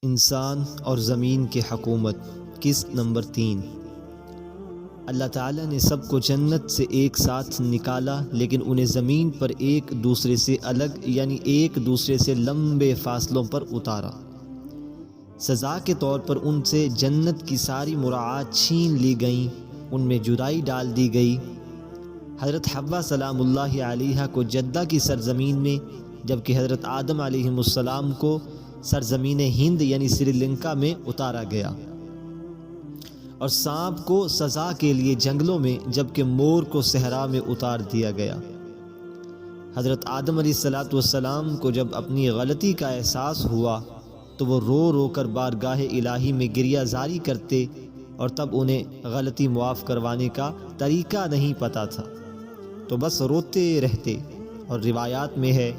انسان اور زمین کی حکومت قسط نمبر 3۔ اللہ تعالیٰ نے سب کو جنت سے ایک ساتھ نکالا، لیکن انہیں زمین پر ایک دوسرے سے الگ یعنی ایک دوسرے سے لمبے فاصلوں پر اتارا۔ سزا کے طور پر ان سے جنت کی ساری مراعات چھین لی گئیں، ان میں جدائی ڈال دی گئی۔ حضرت حوا سلام اللہ علیہا کو جدہ کی سرزمین میں، جبکہ حضرت آدم علیہ السلام کو سرزمین ہند یعنی سری لنکا میں اتارا گیا، اور سانپ کو سزا کے لیے جنگلوں میں، جبکہ مور کو صحرا میں اتار دیا گیا۔ حضرت آدم علیہ السلام کو جب اپنی غلطی کا احساس ہوا تو وہ رو رو کر بارگاہ الہی میں گریہ زاری کرتے، اور تب انہیں غلطی معاف کروانے کا طریقہ نہیں پتہ تھا، تو بس روتے رہتے۔ اور روایات میں ہے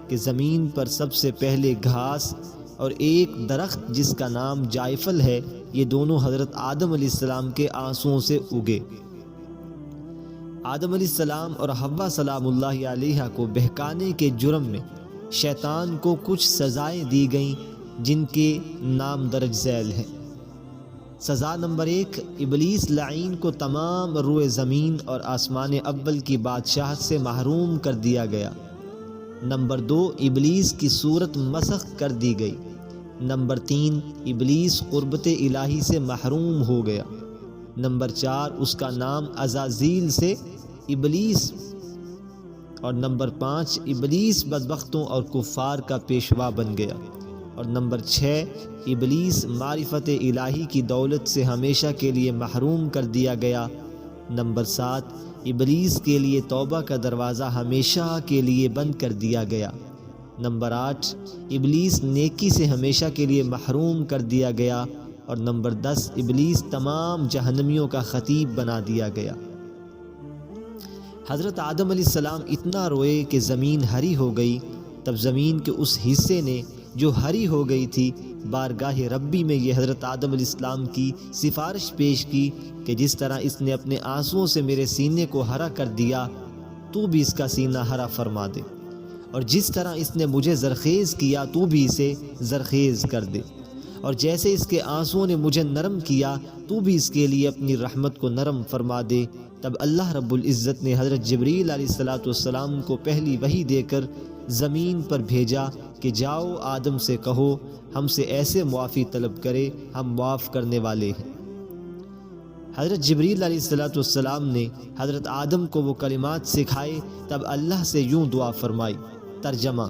کہ زمین پر سب سے پہلے گھاس اور ایک درخت جس کا نام جائفل ہے، یہ دونوں حضرت آدم علیہ السلام کے آنسوؤں سے اگے۔ آدم علیہ السلام اور حوا سلام اللہ علیہا کو بہکانے کے جرم میں شیطان کو کچھ سزائیں دی گئیں جن کے نام درج ذیل ہیں۔ سزا نمبر 1، ابلیس لعین کو تمام روئے زمین اور آسمان اول کی بادشاہت سے محروم کر دیا گیا۔ نمبر 2، ابلیس کی صورت مسخ کر دی گئی۔ نمبر 3، ابلیس قربت الہی سے محروم ہو گیا۔ نمبر 4، اس کا نام عزازیل سے ابلیس، اور نمبر 5، ابلیس بدبختوں اور کفار کا پیشوا بن گیا۔ اور نمبر 6، ابلیس معرفت الہی کی دولت سے ہمیشہ کے لیے محروم کر دیا گیا۔ نمبر 7، ابلیس کے لیے توبہ کا دروازہ ہمیشہ کے لیے بند کر دیا گیا۔ نمبر 8، ابلیس نیکی سے ہمیشہ کے لیے محروم کر دیا گیا۔ اور نمبر 10، ابلیس تمام جہنمیوں کا خطیب بنا دیا گیا۔ حضرت آدم علیہ السلام اتنا روئے کہ زمین ہری ہو گئی۔ تب زمین کے اس حصے نے جو ہری ہو گئی تھی، بارگاہ ربی میں یہ حضرت آدم علیہ السلام کی سفارش پیش کی کہ جس طرح اس نے اپنے آنسوؤں سے میرے سینے کو ہرا کر دیا، تو بھی اس کا سینہ ہرا فرما دے، اور جس طرح اس نے مجھے زرخیز کیا، تو بھی اسے زرخیز کر دے، اور جیسے اس کے آنسوؤں نے مجھے نرم کیا، تو بھی اس کے لیے اپنی رحمت کو نرم فرما دے۔ تب اللہ رب العزت نے حضرت جبریل علیہ السلام کو پہلی وحی دے کر زمین پر بھیجا کہ جاؤ آدم سے کہو ہم سے ایسے معافی طلب کرے، ہم معاف کرنے والے ہیں۔ حضرت جبریل علیہ السلام نے حضرت آدم کو وہ کلمات سکھائے، تب اللہ سے یوں دعا فرمائی۔ ترجمہ: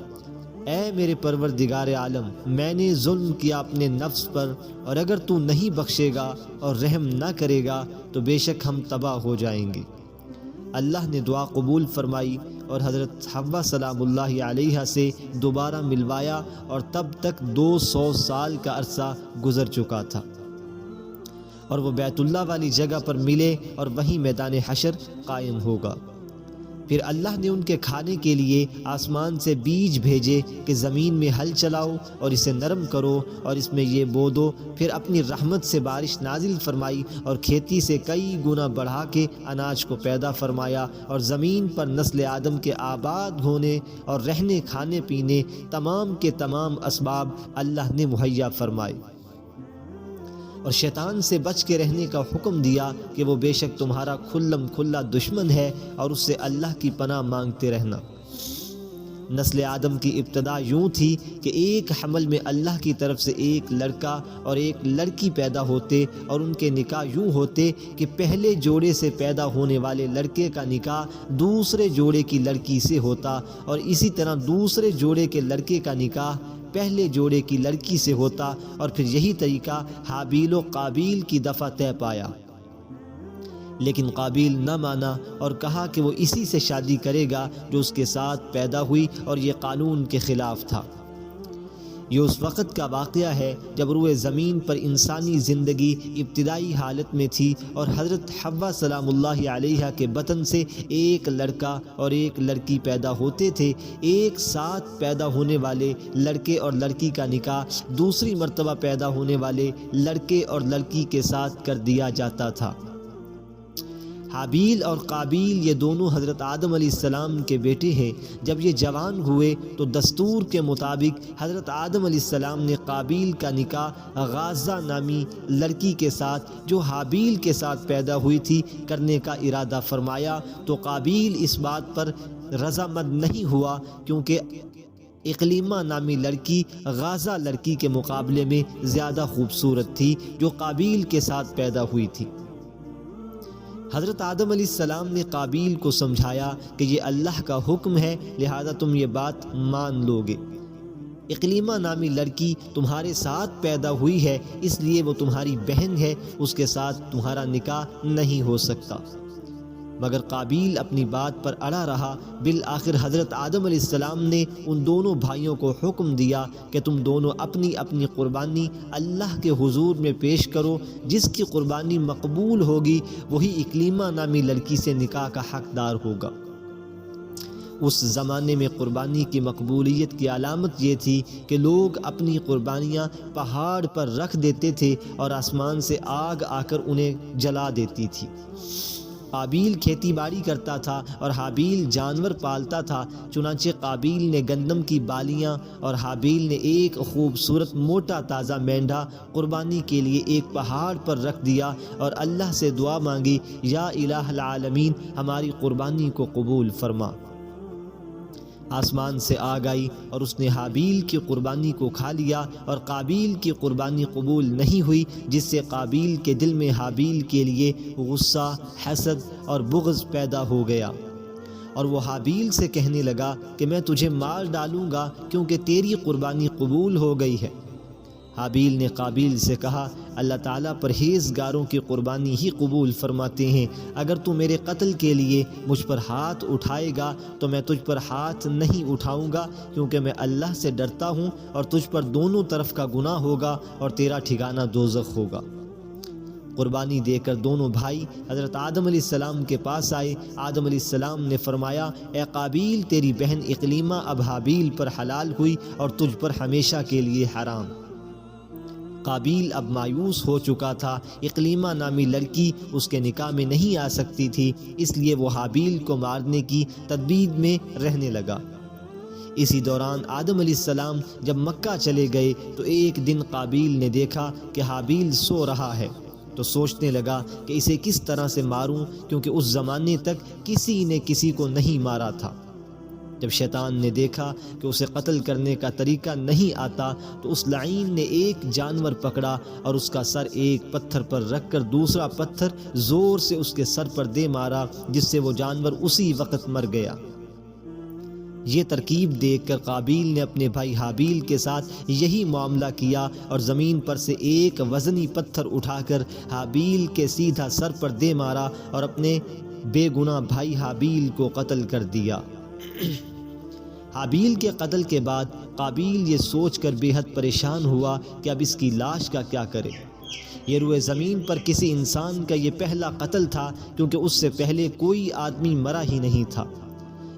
اے میرے پروردگار عالم، میں نے ظلم کیا اپنے نفس پر، اور اگر تو نہیں بخشے گا اور رحم نہ کرے گا تو بے شک ہم تباہ ہو جائیں گے۔ اللہ نے دعا قبول فرمائی اور حضرت حوا سلام اللہ علیہا سے دوبارہ ملوایا، اور تب تک 200 سال کا عرصہ گزر چکا تھا، اور وہ بیت اللہ والی جگہ پر ملے اور وہیں میدان حشر قائم ہوگا۔ پھر اللہ نے ان کے کھانے کے لیے آسمان سے بیج بھیجے کہ زمین میں ہل چلاؤ اور اسے نرم کرو اور اس میں یہ بو دو۔ پھر اپنی رحمت سے بارش نازل فرمائی اور کھیتی سے کئی گنا بڑھا کے اناج کو پیدا فرمایا، اور زمین پر نسل آدم کے آباد ہونے اور رہنے کھانے پینے تمام کے تمام اسباب اللہ نے مہیا فرمائے، اور شیطان سے بچ کے رہنے کا حکم دیا کہ وہ بے شک تمہارا کھلم کھلا دشمن ہے، اور اس سے اللہ کی پناہ مانگتے رہنا۔ نسل آدم کی ابتدا یوں تھی کہ ایک حمل میں اللہ کی طرف سے ایک لڑکا اور ایک لڑکی پیدا ہوتے، اور ان کے نکاح یوں ہوتے کہ پہلے جوڑے سے پیدا ہونے والے لڑکے کا نکاح دوسرے جوڑے کی لڑکی سے ہوتا، اور اسی طرح دوسرے جوڑے کے لڑکے کا نکاح پہلے جوڑے کی لڑکی سے ہوتا، اور پھر یہی طریقہ حابیل و قابیل کی دفعہ طے پایا۔ لیکن قابیل نہ مانا اور کہا کہ وہ اسی سے شادی کرے گا جو اس کے ساتھ پیدا ہوئی، اور یہ قانون کے خلاف تھا۔ یہ اس وقت کا واقعہ ہے جب روئے زمین پر انسانی زندگی ابتدائی حالت میں تھی، اور حضرت حوا سلام اللہ علیہا کے بطن سے ایک لڑکا اور ایک لڑکی پیدا ہوتے تھے۔ ایک ساتھ پیدا ہونے والے لڑکے اور لڑکی کا نکاح دوسری مرتبہ پیدا ہونے والے لڑکے اور لڑکی کے ساتھ کر دیا جاتا تھا۔ حابیل اور قابیل یہ دونوں حضرت آدم علیہ السلام کے بیٹے ہیں۔ جب یہ جوان ہوئے تو دستور کے مطابق حضرت آدم علیہ السلام نے قابیل کا نکاح غازہ نامی لڑکی کے ساتھ جو حابیل کے ساتھ پیدا ہوئی تھی کرنے کا ارادہ فرمایا، تو قابیل اس بات پر رضامند نہیں ہوا کیونکہ اقلیمہ نامی لڑکی غازہ لڑکی کے مقابلے میں زیادہ خوبصورت تھی جو قابیل کے ساتھ پیدا ہوئی تھی۔ حضرت آدم علیہ السلام نے قابیل کو سمجھایا کہ یہ اللہ کا حکم ہے، لہذا تم یہ بات مان لو گے۔ اقلیمہ نامی لڑکی تمہارے ساتھ پیدا ہوئی ہے، اس لیے وہ تمہاری بہن ہے، اس کے ساتھ تمہارا نکاح نہیں ہو سکتا۔ مگر قابیل اپنی بات پر اڑا رہا۔ بالآخر حضرت آدم علیہ السلام نے ان دونوں بھائیوں کو حکم دیا کہ تم دونوں اپنی اپنی قربانی اللہ کے حضور میں پیش کرو، جس کی قربانی مقبول ہوگی وہی اقلیمہ نامی لڑکی سے نکاح کا حقدار ہوگا۔ اس زمانے میں قربانی کی مقبولیت کی علامت یہ تھی کہ لوگ اپنی قربانیاں پہاڑ پر رکھ دیتے تھے اور آسمان سے آگ آ کر انہیں جلا دیتی تھی۔ قابیل کھیتی باڑی کرتا تھا اور حابیل جانور پالتا تھا، چنانچہ قابیل نے گندم کی بالیاں اور حابیل نے ایک خوبصورت موٹا تازہ مینڈھا قربانی کے لیے ایک پہاڑ پر رکھ دیا اور اللہ سے دعا مانگی، یا الہ العالمین ہماری قربانی کو قبول فرما۔ آسمان سے آگ آئی اور اس نے حابیل کی قربانی کو کھا لیا اور قابیل کی قربانی قبول نہیں ہوئی، جس سے قابیل کے دل میں حابیل کے لیے غصہ، حسد اور بغض پیدا ہو گیا، اور وہ حابیل سے کہنے لگا کہ میں تجھے مار ڈالوں گا کیونکہ تیری قربانی قبول ہو گئی ہے۔ حابیل نے قابیل سے کہا، اللہ تعالیٰ پرہیزگاروں کی قربانی ہی قبول فرماتے ہیں، اگر تو میرے قتل کے لیے مجھ پر ہاتھ اٹھائے گا تو میں تجھ پر ہاتھ نہیں اٹھاؤں گا، کیونکہ میں اللہ سے ڈرتا ہوں اور تجھ پر دونوں طرف کا گناہ ہوگا اور تیرا ٹھکانہ دوزخ ہوگا۔ قربانی دے کر دونوں بھائی حضرت آدم علیہ السلام کے پاس آئے۔ آدم علیہ السلام نے فرمایا، اے قابیل تیری بہن اقلیمہ اب حابیل پر حلال ہوئی اور تجھ پر ہمیشہ کے لیے حرام۔ قابیل اب مایوس ہو چکا تھا، اقلیمہ نامی لڑکی اس کے نکاح میں نہیں آ سکتی تھی، اس لیے وہ حابیل کو مارنے کی تدبیر میں رہنے لگا۔ اسی دوران آدم علیہ السلام جب مکہ چلے گئے تو ایک دن قابیل نے دیکھا کہ حابیل سو رہا ہے، تو سوچنے لگا کہ اسے کس طرح سے ماروں، کیونکہ اس زمانے تک کسی نے کسی کو نہیں مارا تھا۔ جب شیطان نے دیکھا کہ اسے قتل کرنے کا طریقہ نہیں آتا تو اس لعین نے ایک جانور پکڑا اور اس کا سر ایک پتھر پر رکھ کر دوسرا پتھر زور سے اس کے سر پر دے مارا، جس سے وہ جانور اسی وقت مر گیا۔ یہ ترکیب دیکھ کر قابیل نے اپنے بھائی حابیل کے ساتھ یہی معاملہ کیا اور زمین پر سے ایک وزنی پتھر اٹھا کر حابیل کے سیدھا سر پر دے مارا اور اپنے بے گناہ بھائی حابیل کو قتل کر دیا۔ حابیل کے قتل کے بعد قابیل یہ سوچ کر بے حد پریشان ہوا کہ اب اس کی لاش کا کیا کرے۔ یہ روئے زمین پر کسی انسان کا یہ پہلا قتل تھا، کیونکہ اس سے پہلے کوئی آدمی مرا ہی نہیں تھا۔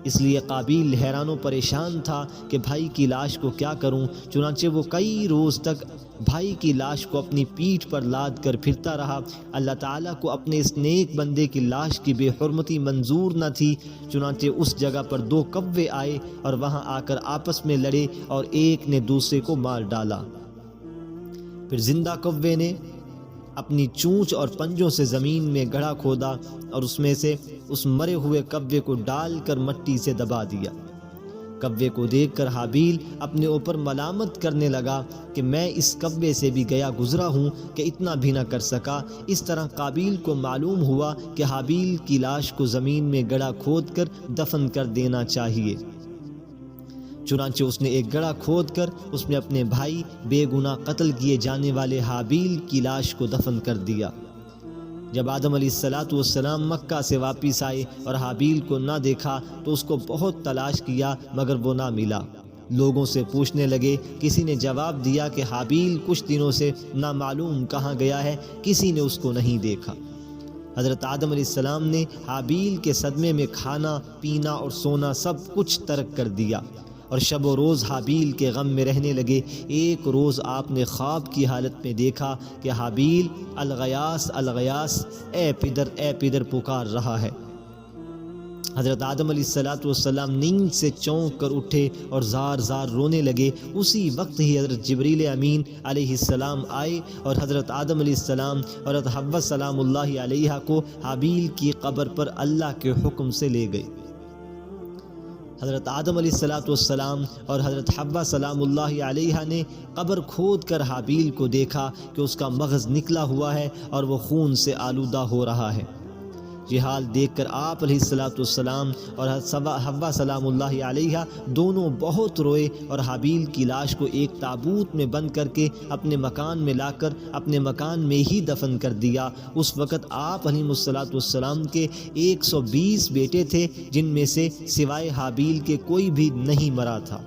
اس لیے قابیل حیران و پریشان تھا کہ بھائی کی لاش کو کیا کروں، چنانچہ وہ کئی روز تک بھائی کی لاش کو اپنی پیٹھ پر لاد کر پھرتا رہا۔ اللہ تعالیٰ کو اپنے اس نیک بندے کی لاش کی بے حرمتی منظور نہ تھی، چنانچہ اس جگہ پر 2 کوے آئے اور وہاں آ کر آپس میں لڑے اور ایک نے دوسرے کو مار ڈالا۔ پھر زندہ کوے نے اپنی چونچ اور پنجوں سے زمین میں گڑھا کھودا اور اس میں سے اس مرے ہوئے کوے کو ڈال کر مٹی سے دبا دیا۔ کوے کو دیکھ کر حابیل اپنے اوپر ملامت کرنے لگا کہ میں اس کوے سے بھی گیا گزرا ہوں کہ اتنا بھی نہ کر سکا۔ اس طرح قابیل کو معلوم ہوا کہ حابیل کی لاش کو زمین میں گڑھا کھود کر دفن کر دینا چاہیے۔ چنانچہ اس نے ایک گڑھا کھود کر اس میں اپنے بھائی بے گناہ قتل کیے جانے والے حابیل کی لاش کو دفن کر دیا۔ جب آدم علیہ السلام مکہ سے واپس آئے اور حابیل کو نہ دیکھا تو اس کو بہت تلاش کیا مگر وہ نہ ملا۔ لوگوں سے پوچھنے لگے، کسی نے جواب دیا کہ حابیل کچھ دنوں سے نامعلوم کہاں گیا ہے، کسی نے اس کو نہیں دیکھا۔ حضرت آدم علیہ السلام نے حابیل کے صدمے میں کھانا پینا اور سونا سب کچھ ترک کر دیا۔ اور شب و روز حابیل کے غم میں رہنے لگے۔ ایک روز آپ نے خواب کی حالت میں دیکھا کہ حابیل الغیاث الغیاث، اے پدر پکار رہا ہے۔ حضرت آدم علیہ السلام نیند سے چونک کر اٹھے اور زار زار رونے لگے۔ اسی وقت ہی حضرت جبریل امین علیہ السلام آئے اور حضرت آدم علیہ السلام اور حضرت حوا سلام اللہ علیہ کو حابیل کی قبر پر اللہ کے حکم سے لے گئے۔ حضرت آدم علیہ السلام اور حضرت حوا سلام اللہ علیہ نے قبر کھود کر حابیل کو دیکھا کہ اس کا مغز نکلا ہوا ہے اور وہ خون سے آلودہ ہو رہا ہے۔ یہ حال دیکھ کر آپ علیہ السلام اور حضرت حوا سلام اللہ علیہ دونوں بہت روئے اور حابیل کی لاش کو ایک تابوت میں بند کر کے اپنے مکان میں لا کر اپنے مکان میں ہی دفن کر دیا۔ اس وقت آپ علیہ السلام کے 120 بیٹے تھے، جن میں سے سوائے حابیل کے کوئی بھی نہیں مرا تھا۔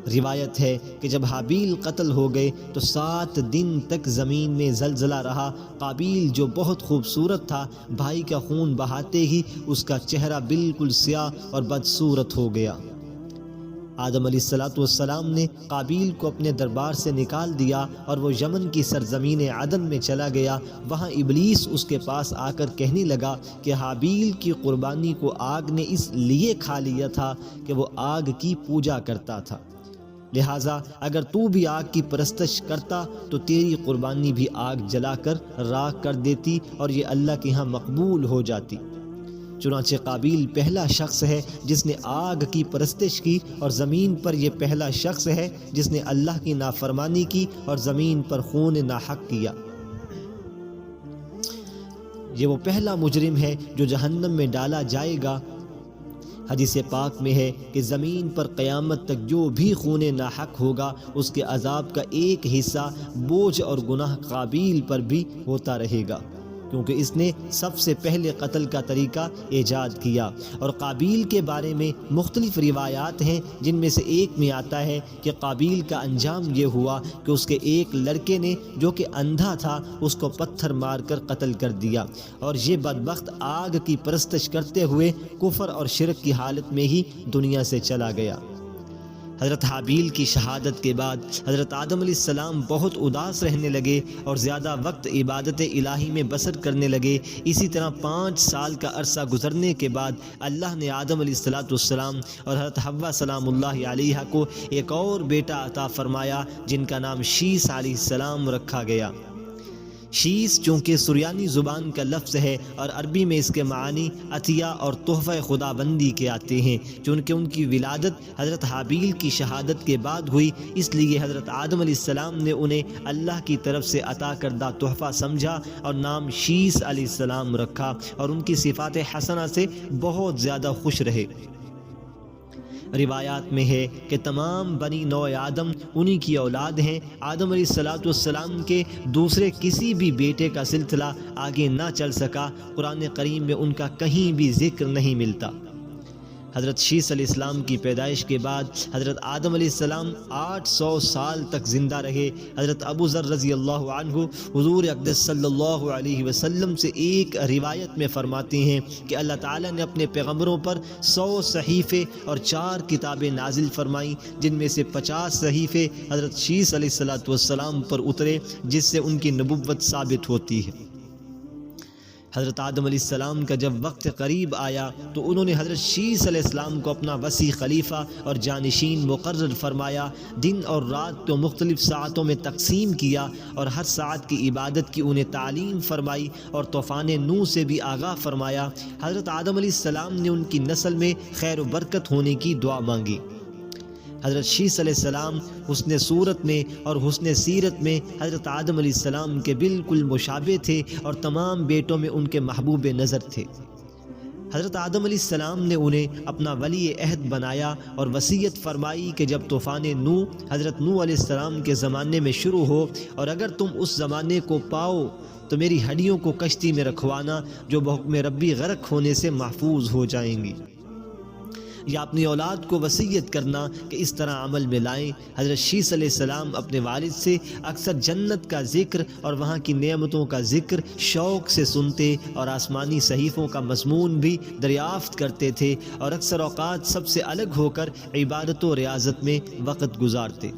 روایت ہے کہ جب حابیل قتل ہو گئے تو 7 دن تک زمین میں زلزلہ رہا۔ قابیل جو بہت خوبصورت تھا، بھائی کا خون بہاتے ہی اس کا چہرہ بالکل سیاہ اور بدصورت ہو گیا۔ آدم علیہ السلام نے قابیل کو اپنے دربار سے نکال دیا اور وہ یمن کی سرزمین عدن میں چلا گیا۔ وہاں ابلیس اس کے پاس آ کر کہنے لگا کہ حابیل کی قربانی کو آگ نے اس لیے کھا لیا تھا کہ وہ آگ کی پوجا کرتا تھا، لہٰذا اگر تو بھی آگ کی پرستش کرتا تو تیری قربانی بھی آگ جلا کر راکھ کر دیتی اور یہ اللہ کے ہاں مقبول ہو جاتی۔ چنانچہ قابیل پہلا شخص ہے جس نے آگ کی پرستش کی، اور زمین پر یہ پہلا شخص ہے جس نے اللہ کی نافرمانی کی اور زمین پر خون ناحق کیا۔ یہ وہ پہلا مجرم ہے جو جہنم میں ڈالا جائے گا۔ حدیث پاک میں ہے کہ زمین پر قیامت تک جو بھی خون ناحق ہوگا اس کے عذاب کا ایک حصہ بوجھ اور گناہ قابیل پر بھی ہوتا رہے گا، کیونکہ اس نے سب سے پہلے قتل کا طریقہ ایجاد کیا۔ اور قابیل کے بارے میں مختلف روایات ہیں، جن میں سے ایک میں آتا ہے کہ قابیل کا انجام یہ ہوا کہ اس کے ایک لڑکے نے جو کہ اندھا تھا اس کو پتھر مار کر قتل کر دیا، اور یہ بدبخت آگ کی پرستش کرتے ہوئے کفر اور شرک کی حالت میں ہی دنیا سے چلا گیا۔ حضرت حابیل کی شہادت کے بعد حضرت آدم علیہ السلام بہت اداس رہنے لگے اور زیادہ وقت عبادت الہی میں بسر کرنے لگے۔ اسی طرح 5 سال کا عرصہ گزرنے کے بعد اللہ نے آدم علیہ السلام اور حضرت حوا سلام اللہ علیہ کو ایک اور بیٹا عطا فرمایا، جن کا نام شیس علیہ السلام رکھا گیا۔ شیس چونکہ سریانی زبان کا لفظ ہے اور عربی میں اس کے معنی عطیہ اور تحفہ خدا بندی کے آتے ہیں، چونکہ ان کی ولادت حضرت حابیل کی شہادت کے بعد ہوئی، اس لیے حضرت آدم علیہ السلام نے انہیں اللہ کی طرف سے عطا کردہ تحفہ سمجھا اور نام شیس علیہ السلام رکھا، اور ان کی صفات حسنہ سے بہت زیادہ خوش رہے۔ روایات میں ہے کہ تمام بنی نوع آدم انہی کی اولاد ہیں۔ آدم علیہ السلام کے دوسرے کسی بھی بیٹے کا سلسلہ آگے نہ چل سکا۔ قرآن کریم میں ان کا کہیں بھی ذکر نہیں ملتا۔ حضرت شیس علیہ السلام کی پیدائش کے بعد حضرت آدم علیہ السلام 800 سال تک زندہ رہے۔ حضرت ابو ذر رضی اللہ عنہ حضور اقدس صلی اللہ علیہ وسلم سے ایک روایت میں فرماتے ہیں کہ اللہ تعالیٰ نے اپنے پیغمبروں پر 100 صحیفے اور 4 کتابیں نازل فرمائیں، جن میں سے 50 صحیفے حضرت شیس علیہ السلام پر اترے، جس سے ان کی نبوت ثابت ہوتی ہے۔ حضرت آدم علیہ السلام کا جب وقت قریب آیا تو انہوں نے حضرت شیس علیہ السلام کو اپنا وسیع خلیفہ اور جانشین مقرر فرمایا، دن اور رات کو مختلف ساعتوں میں تقسیم کیا، اور ہر ساعت کی عبادت کی انہیں تعلیم فرمائی، اور طوفان نوح سے بھی آگاہ فرمایا۔ حضرت آدم علیہ السلام نے ان کی نسل میں خیر و برکت ہونے کی دعا مانگی۔ حضرت شیس علیہ السلام حسن صورت میں اور حسن سیرت میں حضرت آدم علیہ السلام کے بالکل مشابہ تھے، اور تمام بیٹوں میں ان کے محبوب نظر تھے۔ حضرت آدم علیہ السلام نے انہیں اپنا ولی عہد بنایا اور وصیت فرمائی کہ جب طوفان نوح حضرت نوح علیہ السلام کے زمانے میں شروع ہو، اور اگر تم اس زمانے کو پاؤ تو میری ہڈیوں کو کشتی میں رکھوانا، جو بحکم ربی غرق ہونے سے محفوظ ہو جائیں گی۔ یا اپنی اولاد کو وصیت کرنا کہ اس طرح عمل میں لائیں۔ حضرت شیس علیہ السلام اپنے والد سے اکثر جنت کا ذکر اور وہاں کی نعمتوں کا ذکر شوق سے سنتے اور آسمانی صحیفوں کا مضمون بھی دریافت کرتے تھے، اور اکثر اوقات سب سے الگ ہو کر عبادت و ریاضت میں وقت گزارتے۔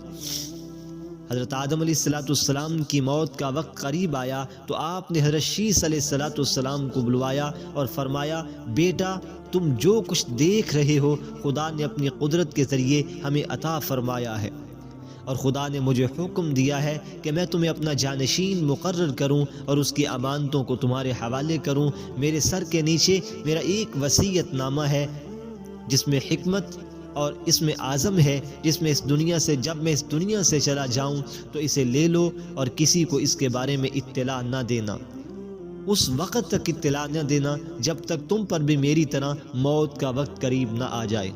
حضرت آدم علیہ السلام کی موت کا وقت قریب آیا تو آپ نے حضرت شیس علیہ السلام کو بلوایا اور فرمایا، بیٹا تم جو کچھ دیکھ رہے ہو خدا نے اپنی قدرت کے ذریعے ہمیں عطا فرمایا ہے، اور خدا نے مجھے حکم دیا ہے کہ میں تمہیں اپنا جانشین مقرر کروں اور اس کی امانتوں کو تمہارے حوالے کروں۔ میرے سر کے نیچے میرا ایک وصیت نامہ ہے جس میں حکمت اور اس میں اعظم ہے، جس میں جب میں اس دنیا سے چلا جاؤں تو اسے لے لو اور کسی کو اس کے بارے میں اطلاع نہ دینا، اس وقت تک اطلاع نہ دینا جب تک تم پر بھی میری طرح موت کا وقت قریب نہ آ جائے۔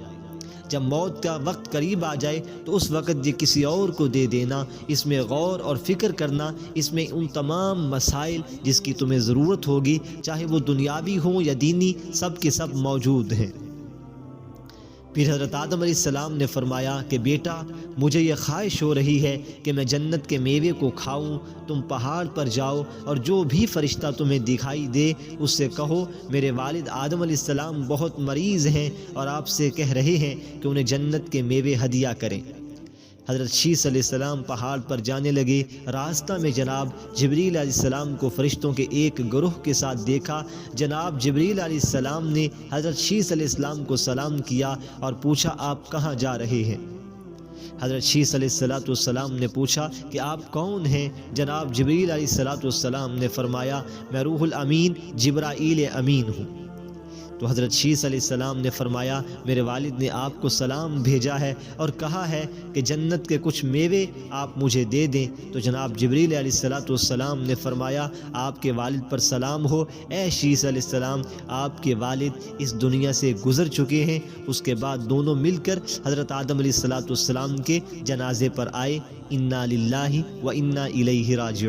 جب موت کا وقت قریب آ جائے تو اس وقت یہ کسی اور کو دے دینا، اس میں غور اور فکر کرنا، اس میں ان تمام مسائل جس کی تمہیں ضرورت ہوگی، چاہے وہ دنیاوی ہوں یا دینی، سب کے سب موجود ہیں۔ پھر حضرت آدم علیہ السلام نے فرمایا کہ بیٹا مجھے یہ خواہش ہو رہی ہے کہ میں جنت کے میوے کو کھاؤں، تم پہاڑ پر جاؤ اور جو بھی فرشتہ تمہیں دکھائی دے اس سے کہو میرے والد آدم علیہ السلام بہت مریض ہیں اور آپ سے کہہ رہے ہیں کہ انہیں جنت کے میوے ہدیہ کریں۔ حضرت شیس علیہ السلام پہاڑ پر جانے لگے۔ راستہ میں جناب جبریل علیہ السلام کو فرشتوں کے ایک گروہ کے ساتھ دیکھا۔ جناب جبریل علیہ السلام نے حضرت شیس علیہ السلام کو سلام کیا اور پوچھا آپ کہاں جا رہے ہیں؟ حضرت شیس علیہ السلام نے پوچھا کہ آپ کون ہیں؟ جناب جبریل علیہ السلام نے فرمایا میں روح الامین جبرائیل امین ہوں۔ تو حضرت شیس علیہ السلام نے فرمایا میرے والد نے آپ کو سلام بھیجا ہے اور کہا ہے کہ جنت کے کچھ میوے آپ مجھے دے دیں۔ تو جناب جبریل علیہ السلام نے فرمایا آپ کے والد پر سلام ہو، اے شیس علیہ السلام آپ کے والد اس دنیا سے گزر چکے ہیں۔ اس کے بعد دونوں مل کر حضرت آدم علیہ السلام کے جنازے پر آئے۔ انا للہ و انا الیہ راجعون۔